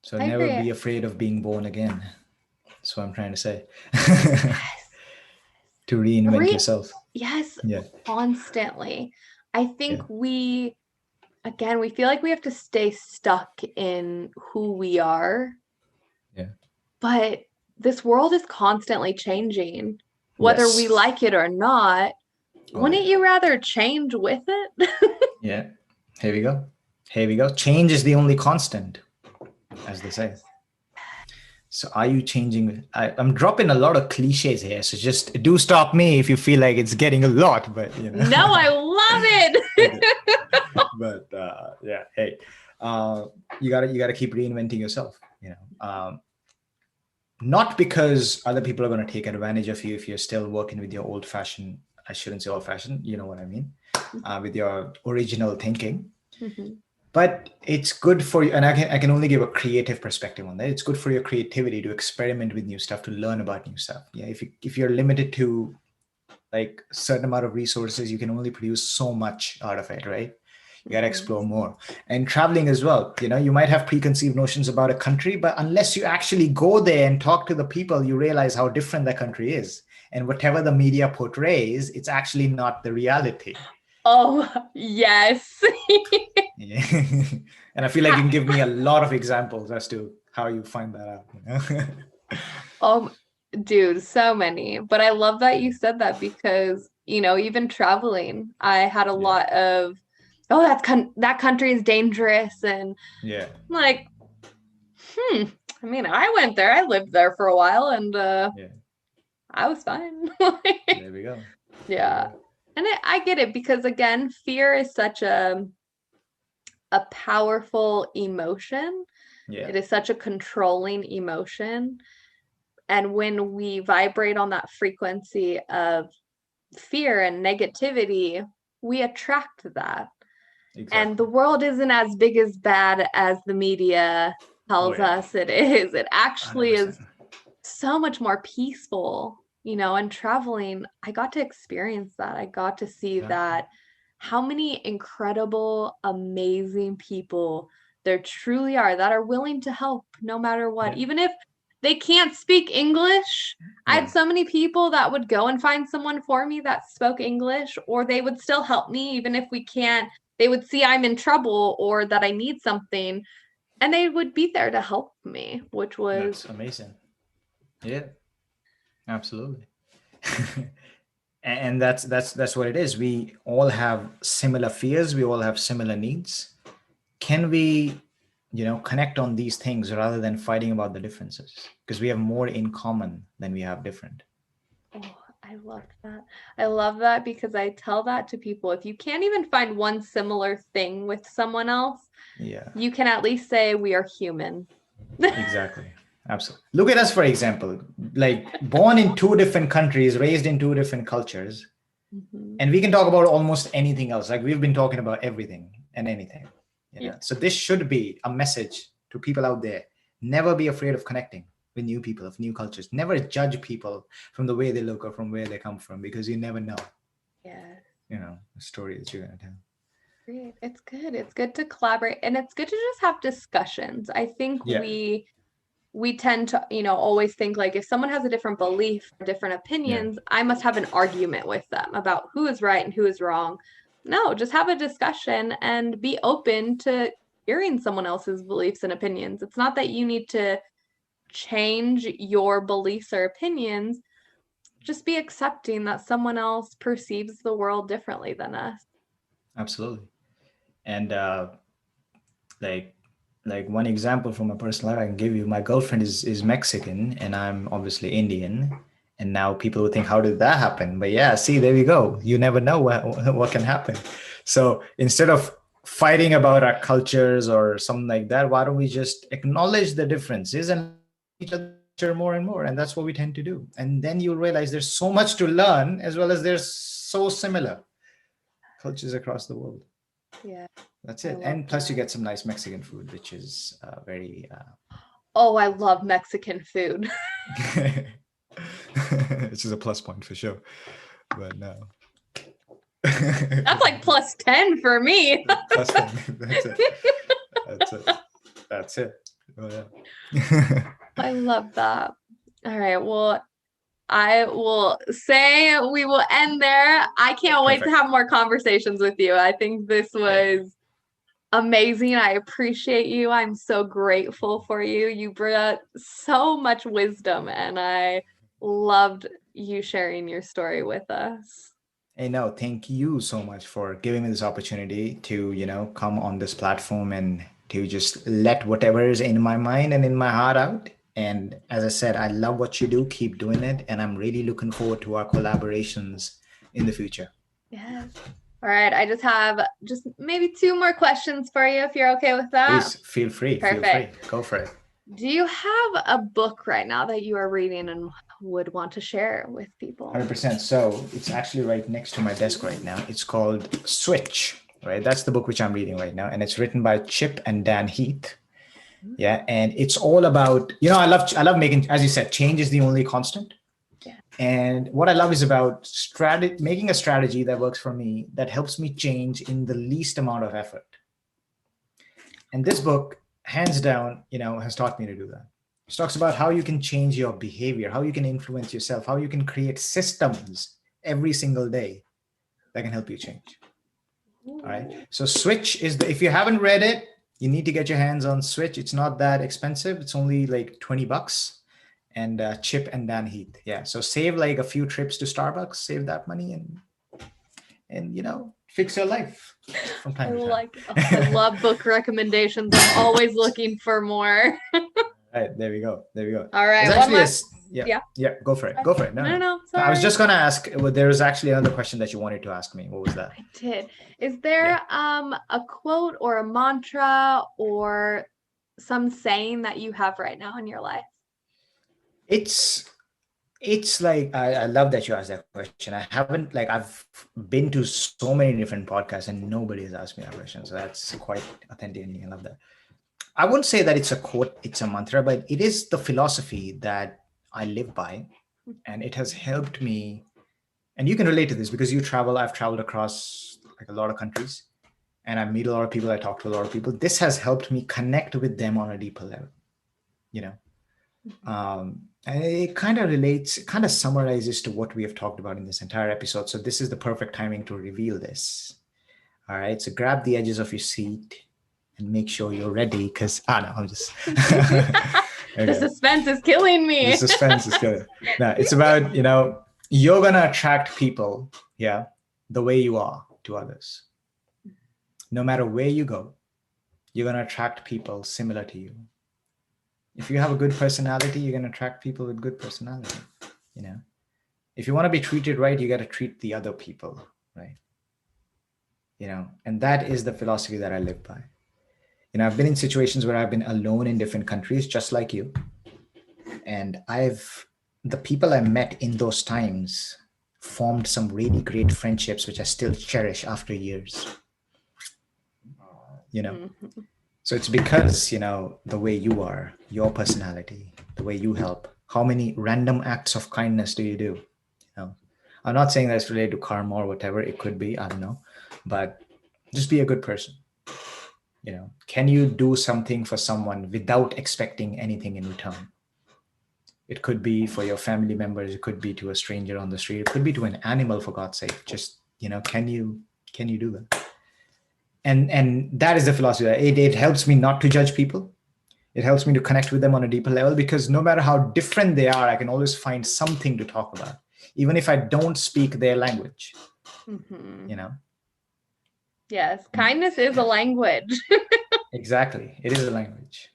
Speaker 2: So never be afraid of being born again. That's what I'm trying to say. To reinvent yourself.
Speaker 1: Yes. Yeah. Constantly. I think we feel like we have to stay stuck in who we are. Yeah. But this world is constantly changing, whether we like it or not. Wouldn't you rather change with it?
Speaker 2: Yeah. Here we go. Change is the only constant, as they say. So are you changing? I'm dropping a lot of cliches here. So just do stop me if you feel like it's getting a lot, but
Speaker 1: No, I love it.
Speaker 2: But hey, you gotta keep reinventing yourself, not because other people are going to take advantage of you if you're still working with your old fashioned, I shouldn't say old fashioned, you know what I mean, with your original thinking. But it's good for you, and I can only give a creative perspective on that. It's good for your creativity to experiment with new stuff, to learn about new stuff. Yeah, if you're limited to like a certain amount of resources, you can only produce so much out of it, right? You got to explore more. And traveling as well. You might have preconceived notions about a country, but unless you actually go there and talk to the people, you realize how different that country is. And whatever the media portrays, it's actually not the reality.
Speaker 1: Oh, yes.
Speaker 2: Yeah. And I feel like you can give me a lot of examples as to how you find that out.
Speaker 1: Oh, dude, so many. But I love that you said that because, even traveling, I had a lot of, that country is dangerous. And I'm like, I mean, I went there, I lived there for a while, and I was fine.
Speaker 2: There we go.
Speaker 1: Yeah. And I get it because, again, fear is such a powerful emotion. It is such a controlling emotion. And when we vibrate on that frequency of fear and negativity, we attract that. Exactly. And the world isn't as big as bad as the media tells us it is. It actually 100%. Is so much more peaceful, and traveling, I got to experience that. I got to see that how many incredible, amazing people there truly are that are willing to help no matter what. Even if they can't speak English. I had so many people that would go and find someone for me that spoke English, or they would still help me even if we can't. They would see I'm in trouble or that I need something, and they would be there to help me, which was
Speaker 2: That's amazing. Yeah, absolutely. And that's what it is. We all have similar fears. We all have similar needs. Can we, connect on these things rather than fighting about the differences? Because we have more in common than we have different.
Speaker 1: Oh, I love that. I love that because I tell that to people. If you can't even find one similar thing with someone else,
Speaker 2: Yeah,
Speaker 1: you can at least say we are human.
Speaker 2: exactly. Absolutely. Look at us, for example, like born in two different countries, raised in two different cultures, and we can talk about almost anything else. Like we've been talking about everything and anything.
Speaker 1: Yeah.
Speaker 2: So this should be a message to people out there. Never be afraid of connecting with new people, of new cultures. Never judge people from the way they look or from where they come from, because you never know,
Speaker 1: Yeah.
Speaker 2: the story that you're going to tell.
Speaker 1: Great. It's good. It's good to collaborate, and it's good to just have discussions. I think
Speaker 2: Yeah.
Speaker 1: we tend to, always think like if someone has a different belief, different opinions, I must have an argument with them about who is right and who is wrong. No, just have a discussion and be open to hearing someone else's beliefs and opinions. It's not that you need to change your beliefs or opinions. Just be accepting that someone else perceives the world differently than us.
Speaker 2: Absolutely. And like like one example from my personal life I can give you, my girlfriend is Mexican and I'm obviously Indian. And now people would think, how did that happen? But yeah, see, there you go. You never know what can happen. So instead of fighting about our cultures or something like that, why don't we just acknowledge the differences and each other more and more? And that's what we tend to do. And then you'll realize there's so much to learn, as well as there's so similar cultures across the world.
Speaker 1: Yeah.
Speaker 2: That's it. And plus you get some nice Mexican food, which is very
Speaker 1: Oh, I love Mexican food.
Speaker 2: which is a plus point for sure. But no.
Speaker 1: That's like plus 10 for me.
Speaker 2: Plus 10. That's it. That's it. Oh, yeah.
Speaker 1: I love that. All right. Well, I will say we will end there. I can't wait to have more conversations with you. I think this was amazing. I appreciate you. I'm so grateful for you. You brought so much wisdom, and I loved you sharing your story with us.
Speaker 2: Hey, no, thank you so much for giving me this opportunity to, come on this platform and to just let whatever is in my mind and in my heart out. And as I said, I love what you do. Keep doing it. And I'm really looking forward to our collaborations in the future.
Speaker 1: Yes. All right. I just have maybe 2 more questions for you if you're okay with that.
Speaker 2: Please feel free.
Speaker 1: Perfect.
Speaker 2: Feel free. Go for it.
Speaker 1: Do you have a book right now that you are reading and would want to share with people?
Speaker 2: 100%. So it's actually right next to my desk right now. It's called Switch, right? That's the book which I'm reading right now. And it's written by Chip and Dan Heath. Yeah. And it's all about, I love making, as you said, change is the only constant.
Speaker 1: Yeah.
Speaker 2: And what I love is about making a strategy that works for me, that helps me change in the least amount of effort. And this book, hands down, has taught me to do that. It talks about how you can change your behavior, how you can influence yourself, how you can create systems every single day that can help you change. All right. So Switch is if you haven't read it, you need to get your hands on Switch. It's not that expensive. It's only like $20. And Chip and Dan Heath. Yeah. So save like a few trips to Starbucks, save that money and fix your life from time to time.
Speaker 1: I love book recommendations. I'm always looking for more.
Speaker 2: Right, there we go.
Speaker 1: All right.
Speaker 2: Yeah, go for it. Go for it.
Speaker 1: No. Sorry.
Speaker 2: I was just gonna ask. There was actually another question that you wanted to ask me. What was that?
Speaker 1: I did. Is there a quote or a mantra or some saying that you have right now in your life?
Speaker 2: It's like I love that you asked that question. I've been to so many different podcasts and nobody has asked me that question. So that's quite authentic and I love that. I wouldn't say that it's a quote, it's a mantra, but it is the philosophy that I live by. And it has helped me. And you can relate to this because you travel. I've traveled across like a lot of countries and I meet a lot of people. I talk to a lot of people. This has helped me connect with them on a deeper level. And it kind of relates, kind of summarizes to what we have talked about in this entire episode. So this is the perfect timing to reveal this. All right. So grab the edges of your seat and make sure you're ready. Because, no, I'm just.
Speaker 1: The suspense is killing me.
Speaker 2: The suspense is killing. No, it's about, you're going to attract people, the way you are to others. No matter where you go, you're going to attract people similar to you. If you have a good personality, you're going to attract people with good personality. If you want to be treated right, you got to treat the other people right. And that is the philosophy that I live by. I've been in situations where I've been alone in different countries, just like you. And the people I met in those times formed some really great friendships, which I still cherish after years.
Speaker 1: Mm-hmm.
Speaker 2: So it's because, the way you are, your personality, the way you help, how many random acts of kindness do you do? I'm not saying that's related to karma or whatever. It could be, I don't know, but just be a good person. Can you do something for someone without expecting anything in return? It could be for your family members. It could be to a stranger on the street. It could be to an animal, for God's sake. Just, can you do that? And that is the philosophy. It helps me not to judge people. It helps me to connect with them on a deeper level, because no matter how different they are, I can always find something to talk about, even if I don't speak their language.
Speaker 1: Yes, kindness is a language.
Speaker 2: Exactly. It is a language.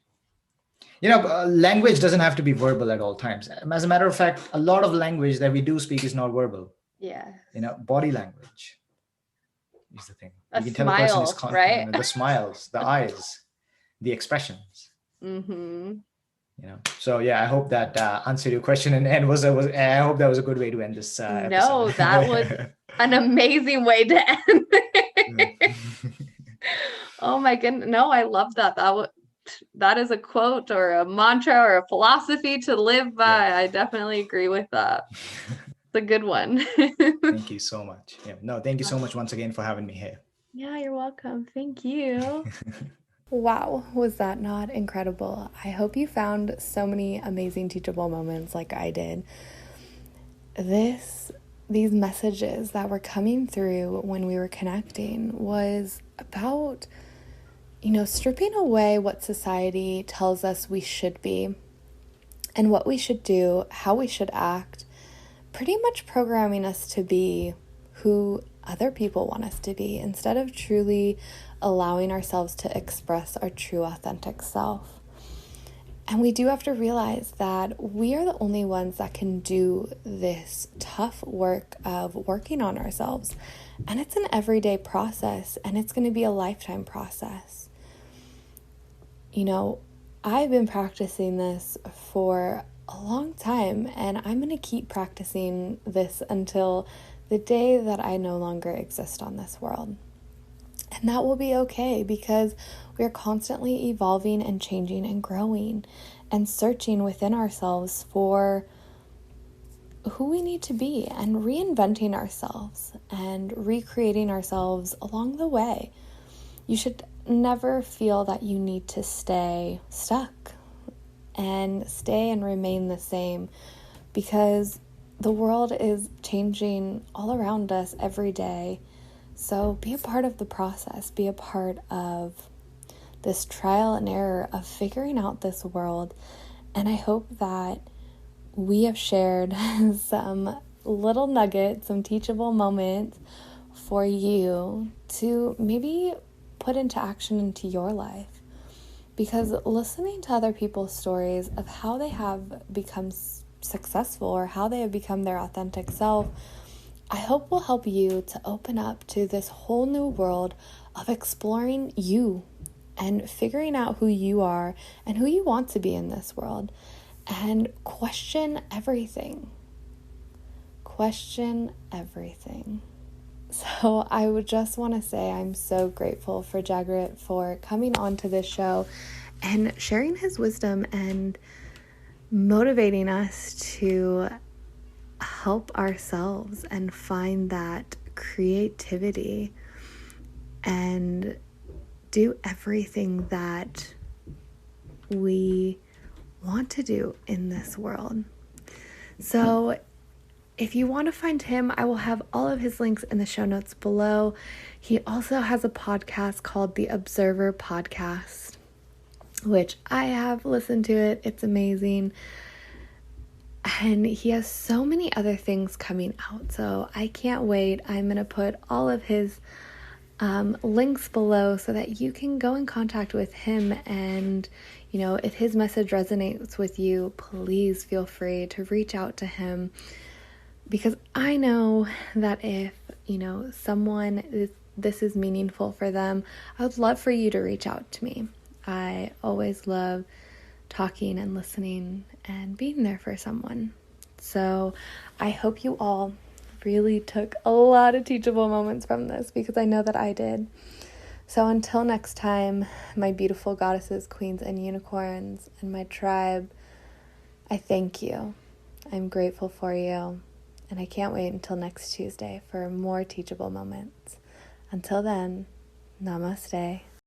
Speaker 2: Language doesn't have to be verbal at all times. As a matter of fact, a lot of language that we do speak is not verbal.
Speaker 1: Yes.
Speaker 2: Body language is the thing.
Speaker 1: You can tell a person is right?
Speaker 2: The smiles, the eyes, the expressions.
Speaker 1: Mm-hmm.
Speaker 2: So I hope that answered your question, and I hope that was a good way to end this episode.
Speaker 1: No, that was an amazing way to end it. Oh my goodness. No, I love that. That is a quote or a mantra or a philosophy to live by. Yeah. I definitely agree with that. It's a good one.
Speaker 2: Thank you so much. Thank you so much once again for having me here.
Speaker 1: Yeah, you're welcome. Thank you. Wow, was that not incredible? I hope you found so many amazing teachable moments like I did. These messages that were coming through when we were connecting was about, stripping away what society tells us we should be and what we should do, how we should act, pretty much programming us to be who other people want us to be instead of truly allowing ourselves to express our true authentic self. And we do have to realize that we are the only ones that can do this tough work of working on ourselves. And it's an everyday process, and it's going to be a lifetime process. I've been practicing this for a long time, and I'm going to keep practicing this until the day that I no longer exist on this world. And that will be okay, because we are constantly evolving and changing and growing and searching within ourselves for who we need to be and reinventing ourselves and recreating ourselves along the way. You should never feel that you need to stay stuck and stay and remain the same, because the world is changing all around us every day. So be a part of the process, be a part of this trial and error of figuring out this world. And I hope that we have shared some little nuggets, some teachable moments for you to maybe put into action into your life. Because listening to other people's stories of how they have become successful or how they have become their authentic self, I hope will help you to open up to this whole new world of exploring you and figuring out who you are and who you want to be in this world, and question everything. Question everything. So I would just want to say I'm so grateful for Jagrit for coming onto this show and sharing his wisdom and motivating us to help ourselves and find that creativity and do everything that we want to do in this world. So if you want to find him, I will have all of his links in the show notes below. He also has a podcast called The Observer Podcast, which I have listened to it. It's amazing. And he has so many other things coming out. So I can't wait. I'm going to put all of his links below so that you can go in contact with him. And, you know, if his message resonates with you, please feel free to reach out to him. Because I know that if, you know, this is meaningful for them, I would love for you to reach out to me. I always love talking and listening and being there for someone. So I hope you all really took a lot of teachable moments from this, because I know that I did. So until next time, my beautiful goddesses, queens, and unicorns, and my tribe, I thank you. I'm grateful for you. And I can't wait until next Tuesday for more teachable moments. Until then, namaste.